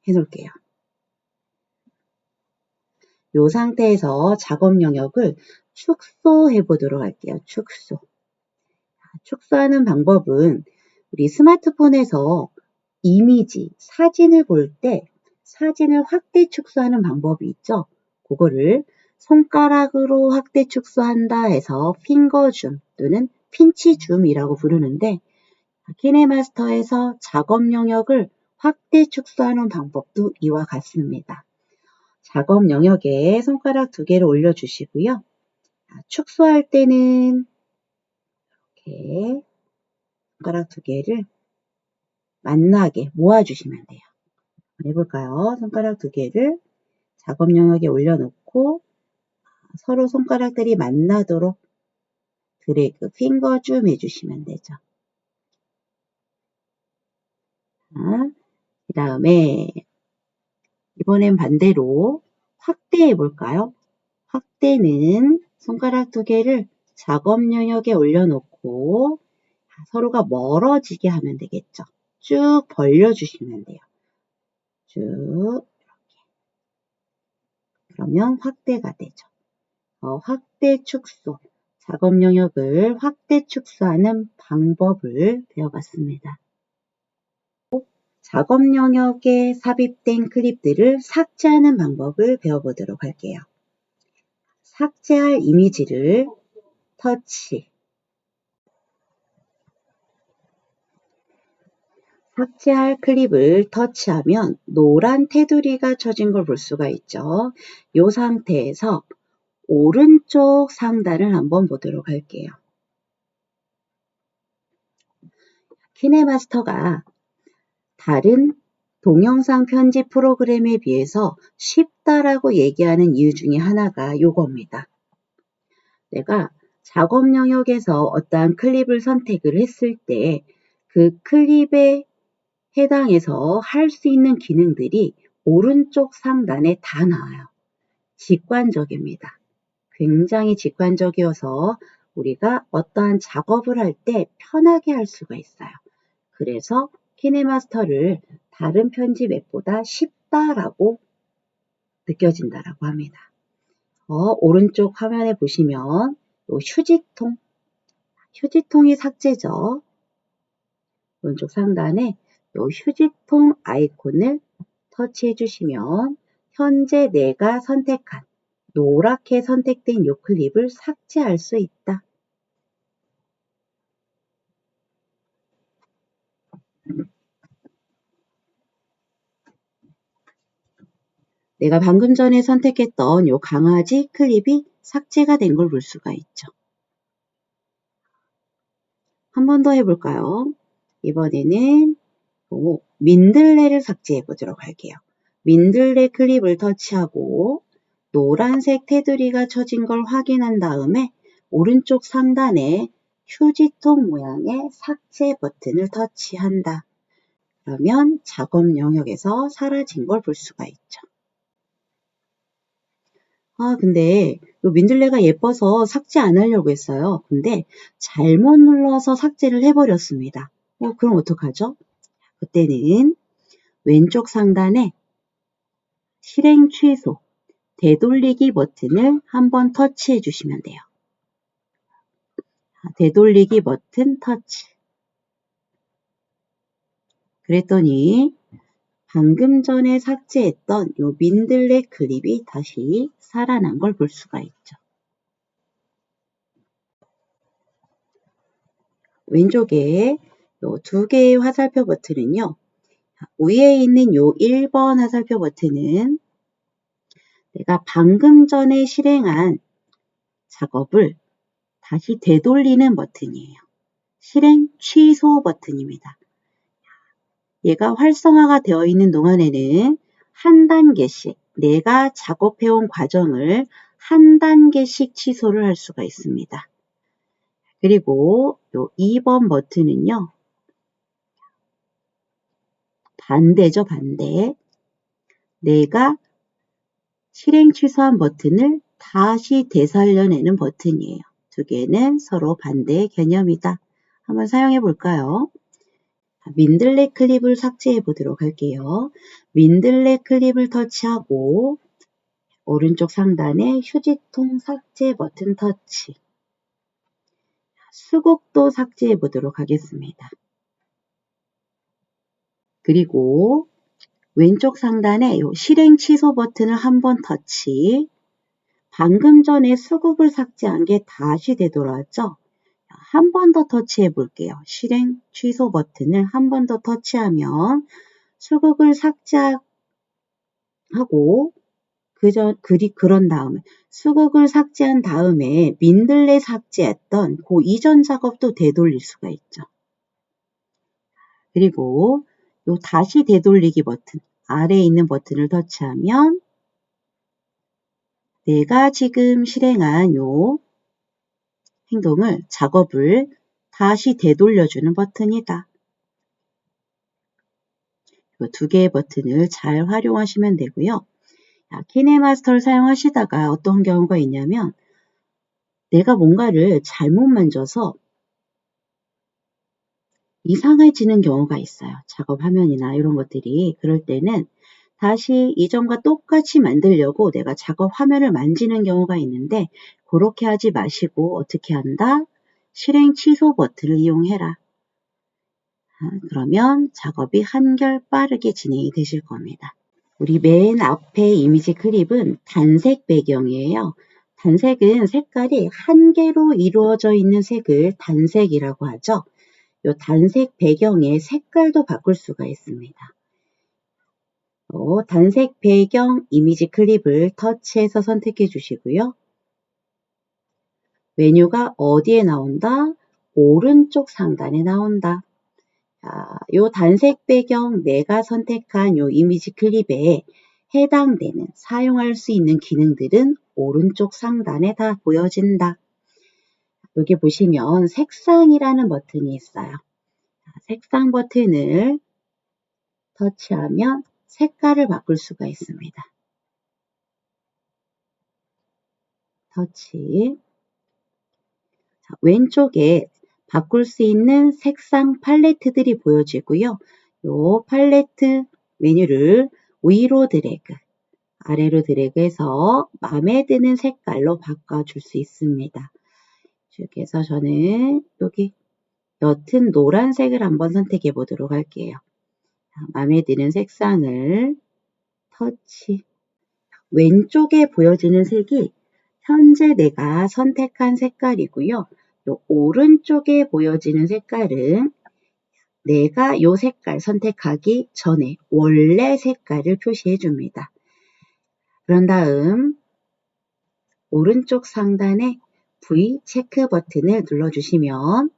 해놓을게요. 이 상태에서 작업 영역을 축소해 보도록 할게요. 축소. 축소하는 방법은 우리 스마트폰에서 이미지, 사진을 볼 때 사진을 확대 축소하는 방법이 있죠. 그거를 손가락으로 확대 축소한다 해서 핑거 줌 또는 핀치 줌이라고 부르는데 키네마스터에서 작업 영역을 확대 축소하는 방법도 이와 같습니다. 작업 영역에 손가락 두 개를 올려주시고요. 축소할 때는 이렇게 손가락 두 개를 만나게 모아주시면 돼요. 해볼까요? 손가락 두 개를 작업 영역에 올려놓고 서로 손가락들이 만나도록 드래그, 핑거 줌 해주시면 되죠. 그 다음에 이번엔 반대로 확대해 볼까요? 확대는 손가락 두 개를 작업 영역에 올려놓고 서로가 멀어지게 하면 되겠죠. 쭉 벌려주시면 돼요. 쭉 이렇게. 그러면 확대가 되죠. 확대 축소, 작업 영역을 확대 축소하는 방법을 배워봤습니다. 작업 영역에 삽입된 클립들을 삭제하는 방법을 배워보도록 할게요. 삭제할 이미지를 터치, 삭제할 클립을 터치하면 노란 테두리가 쳐진 걸 볼 수가 있죠. 이 상태에서 오른쪽 상단을 한번 보도록 할게요. 키네마스터가 다른 동영상 편집 프로그램에 비해서 쉽다라고 얘기하는 이유 중에 하나가 이겁니다. 내가 작업 영역에서 어떠한 클립을 선택을 했을 때 그 클립에 해당해서 할 수 있는 기능들이 오른쪽 상단에 다 나와요. 직관적입니다. 굉장히 직관적이어서 우리가 어떠한 작업을 할 때 편하게 할 수가 있어요. 그래서 키네마스터를 다른 편집 앱보다 쉽다라고 느껴진다라고 합니다. 오른쪽 화면에 보시면 요 휴지통이 삭제죠. 오른쪽 상단에 요 휴지통 아이콘을 터치해 주시면 현재 내가 선택한 노랗게 선택된 요 클립을 삭제할 수 있다. 내가 방금 전에 선택했던 요 강아지 클립이 삭제가 된 걸 볼 수가 있죠. 한 번 더 해볼까요? 이번에는 민들레를 삭제해 보도록 할게요. 민들레 클립을 터치하고 노란색 테두리가 쳐진 걸 확인한 다음에 오른쪽 상단에 휴지통 모양의 삭제 버튼을 터치한다. 그러면 작업 영역에서 사라진 걸 볼 수가 있죠. 근데 요 민들레가 예뻐서 삭제 안 하려고 했어요. 근데 잘못 눌러서 삭제를 해버렸습니다. 그럼 어떡하죠? 그때는 왼쪽 상단에 실행 취소, 되돌리기 버튼을 한번 터치해 주시면 돼요. 되돌리기 버튼 터치. 그랬더니 방금 전에 삭제했던 요 민들레 클립이 다시 살아난 걸 볼 수가 있죠. 왼쪽에 요 두 개의 화살표 버튼은요. 위에 있는 요 1번 화살표 버튼은 내가 방금 전에 실행한 작업을 다시 되돌리는 버튼이에요. 실행 취소 버튼입니다. 얘가 활성화가 되어 있는 동안에는 한 단계씩 내가 작업해온 과정을 한 단계씩 취소를 할 수가 있습니다. 그리고 요 2번 버튼은요. 반대죠, 반대. 내가 실행 취소한 버튼을 다시 되살려내는 버튼이에요. 두 개는 서로 반대의 개념이다. 한번 사용해 볼까요? 민들레 클립을 삭제해 보도록 할게요. 민들레 클립을 터치하고 오른쪽 상단에 휴지통 삭제 버튼 터치. 수국도 삭제해 보도록 하겠습니다. 그리고 왼쪽 상단에 실행 취소 버튼을 한번 터치. 방금 전에 수국을 삭제한 게 다시 되돌아왔죠? 한 번 더 터치해 볼게요. 실행 취소 버튼을 한 번 더 터치하면 수국을 삭제하고 그런 다음에 수국을 삭제한 다음에 민들레 삭제했던 그 이전 작업도 되돌릴 수가 있죠. 그리고 요 다시 되돌리기 버튼 아래에 있는 버튼을 터치하면 내가 지금 실행한 요 행동을 작업을 다시 되돌려주는 버튼이다. 이 두 개의 버튼을 잘 활용하시면 되고요. 키네마스터를 사용하시다가 어떤 경우가 있냐면 내가 뭔가를 잘못 만져서 이상해지는 경우가 있어요. 작업 화면이나 이런 것들이. 그럴 때는 다시 이전과 똑같이 만들려고 내가 작업 화면을 만지는 경우가 있는데 그렇게 하지 마시고 어떻게 한다? 실행 취소 버튼을 이용해라. 그러면 작업이 한결 빠르게 진행이 되실 겁니다. 우리 맨 앞에 이미지 클립은 단색 배경이에요. 단색은 색깔이 한 개로 이루어져 있는 색을 단색이라고 하죠. 이 단색 배경의 색깔도 바꿀 수가 있습니다. 단색 배경 이미지 클립을 터치해서 선택해 주시고요. 메뉴가 어디에 나온다? 오른쪽 상단에 나온다. 이 단색 배경 내가 선택한 이 이미지 클립에 해당되는 사용할 수 있는 기능들은 오른쪽 상단에 다 보여진다. 여기 보시면 색상이라는 버튼이 있어요. 색상 버튼을 터치하면 색깔을 바꿀 수가 있습니다. 터치. 왼쪽에 바꿀 수 있는 색상 팔레트들이 보여지고요. 이 팔레트 메뉴를 위로 드래그, 아래로 드래그해서 마음에 드는 색깔로 바꿔줄 수 있습니다. 그래서 저는 여기 옅은 노란색을 한번 선택해 보도록 할게요. 마음에 드는 색상을 터치. 왼쪽에 보여지는 색이 현재 내가 선택한 색깔이고요. 요 오른쪽에 보여지는 색깔은 내가 요 색깔 선택하기 전에 원래 색깔을 표시해 줍니다. 그런 다음 오른쪽 상단에 V 체크 버튼을 눌러주시면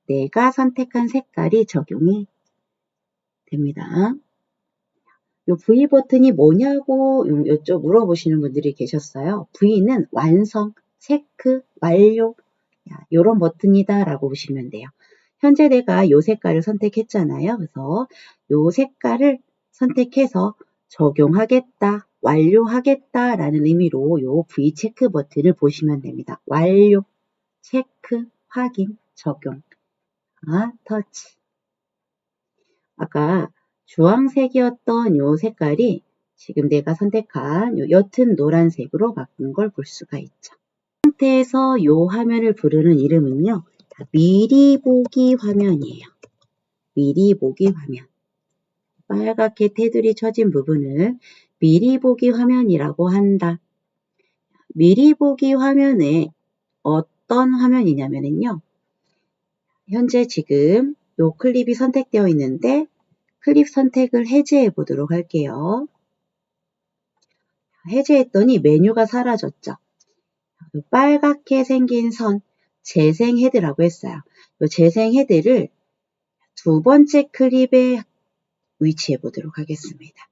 내가 선택한 색깔이 적용이 됩니다. 요 V 버튼이 뭐냐고 여쭤 물어보시는 분들이 계셨어요. V는 완성, 체크, 완료 이런 버튼이다 라고 보시면 돼요. 현재 내가 요 색깔을 선택했잖아요. 그래서 요 색깔을 선택해서 적용하겠다, 완료하겠다 라는 의미로 요 V 체크 버튼을 보시면 됩니다. 완료, 체크, 확인, 적용, 터치. 아까 주황색이었던 요 색깔이 지금 내가 선택한 요 옅은 노란색으로 바뀐 걸 볼 수가 있죠. 이 상태에서 요 화면을 부르는 이름은요. 미리 보기 화면이에요. 미리 보기 화면. 빨갛게 테두리 쳐진 부분을 미리 보기 화면이라고 한다. 미리 보기 화면에 어떤 화면이냐면요. 현재 지금 요 클립이 선택되어 있는데 클립 선택을 해제해 보도록 할게요. 해제했더니 메뉴가 사라졌죠. 빨갛게 생긴 선, 재생 헤드라고 했어요. 이 재생 헤드를 두 번째 클립에 위치해 보도록 하겠습니다.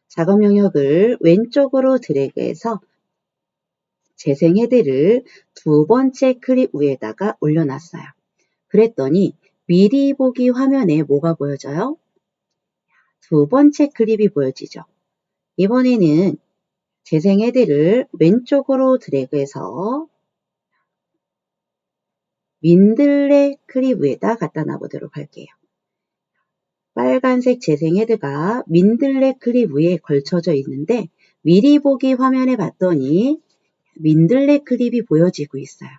작업 영역을 왼쪽으로 드래그해서 재생 헤드를 두 번째 클립 위에다가 올려놨어요. 그랬더니 미리 보기 화면에 뭐가 보여져요? 두 번째 클립이 보여지죠. 이번에는 재생 헤드를 왼쪽으로 드래그해서 민들레 클립 위에다 갖다 놔보도록 할게요. 빨간색 재생 헤드가 민들레 클립 위에 걸쳐져 있는데 미리 보기 화면에 봤더니 민들레 클립이 보여지고 있어요.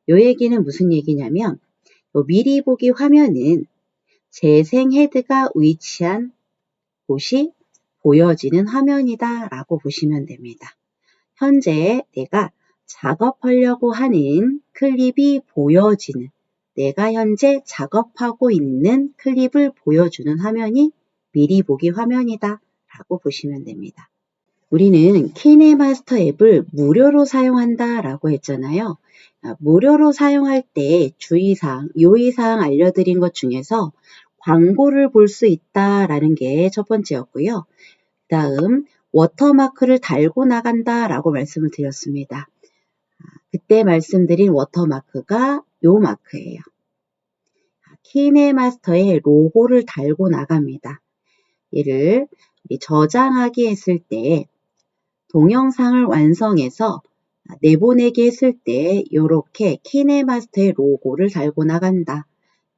이 얘기는 무슨 얘기냐면 미리 보기 화면은 재생 헤드가 위치한 곳이 보여지는 화면이다 라고 보시면 됩니다. 현재 내가 작업하려고 하는 클립이 보여지는 내가 현재 작업하고 있는 클립을 보여주는 화면이 미리 보기 화면이다 라고 보시면 됩니다. 우리는 키네마스터 앱을 무료로 사용한다 라고 했잖아요. 무료로 사용할 때 주의사항, 요의사항 알려드린 것 중에서 광고를 볼 수 있다라는 게 첫 번째였고요. 다음 워터마크를 달고 나간다 라고 말씀을 드렸습니다. 그때 말씀드린 워터마크가 요 마크예요. 키네마스터의 로고를 달고 나갑니다. 얘를 저장하기 했을 때 동영상을 완성해서 내보내기 했을 때 이렇게 키네마스터의 로고를 달고 나간다.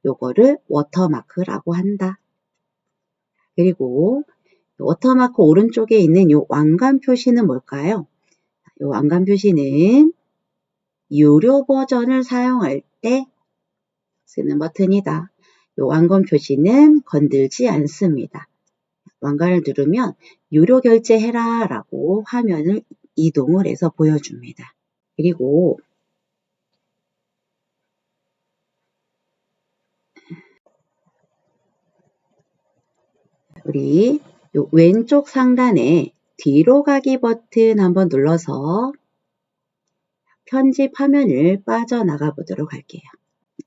요거를 워터마크라고 한다. 그리고 워터마크 오른쪽에 있는 이 왕관 표시는 뭘까요? 이 왕관 표시는 유료 버전을 사용할 때 쓰는 버튼이다. 이 왕관 표시는 건들지 않습니다. 왕관을 누르면 유료 결제해라 라고 화면을 이동을 해서 보여줍니다. 그리고 우리 요 왼쪽 상단에 뒤로 가기 버튼 한번 눌러서 편집 화면을 빠져나가 보도록 할게요.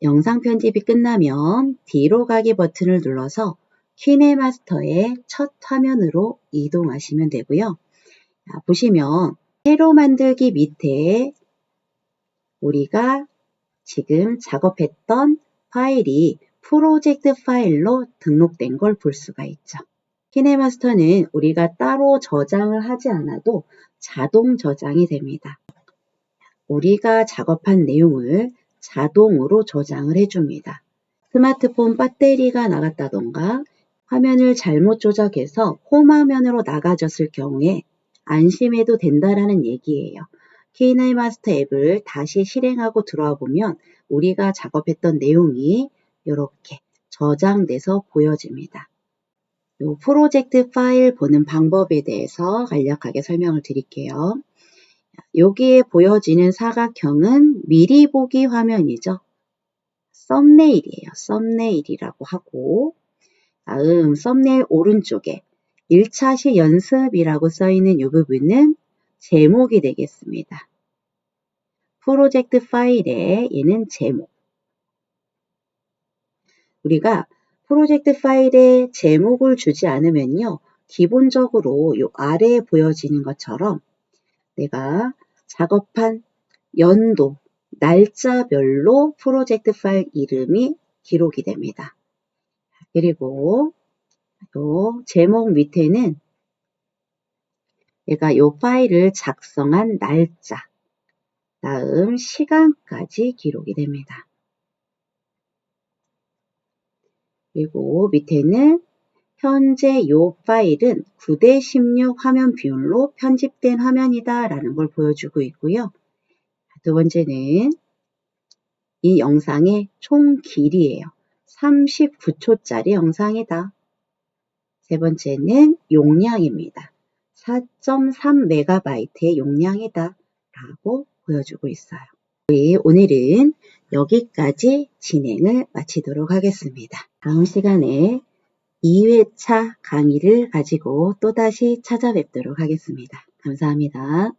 영상 편집이 끝나면 뒤로 가기 버튼을 눌러서 키네마스터의 첫 화면으로 이동하시면 되고요. 보시면 새로 만들기 밑에 우리가 지금 작업했던 파일이 프로젝트 파일로 등록된 걸 볼 수가 있죠. 키네마스터는 우리가 따로 저장을 하지 않아도 자동 저장이 됩니다. 우리가 작업한 내용을 자동으로 저장을 해줍니다. 스마트폰 배터리가 나갔다던가 화면을 잘못 조작해서 홈화면으로 나가졌을 경우에 안심해도 된다라는 얘기예요. 키네마스터 앱을 다시 실행하고 들어와 보면 우리가 작업했던 내용이 이렇게 저장돼서 보여집니다. 이 프로젝트 파일 보는 방법에 대해서 간략하게 설명을 드릴게요. 여기에 보여지는 사각형은 미리 보기 화면이죠. 썸네일이에요. 썸네일이라고 하고 다음 썸네일 오른쪽에 1차 시 연습이라고 써있는 이 부분은 제목이 되겠습니다. 프로젝트 파일에 얘는 제목. 우리가 프로젝트 파일에 제목을 주지 않으면요. 기본적으로 이 아래에 보여지는 것처럼 내가 작업한 연도, 날짜별로 프로젝트 파일 이름이 기록이 됩니다. 그리고 또 제목 밑에는 내가 이 파일을 작성한 날짜, 다음 시간까지 기록이 됩니다. 그리고 밑에는 현재 이 파일은 9:16 화면 비율로 편집된 화면이다 라는 걸 보여주고 있고요. 두 번째는 이 영상의 총 길이예요. 39초짜리 영상이다. 세 번째는 용량입니다. 4.3MB의 용량이다 라고 보여주고 있어요. 오늘은 여기까지 진행을 마치도록 하겠습니다. 다음 시간에 2회차 강의를 가지고 또다시 찾아뵙도록 하겠습니다. 감사합니다.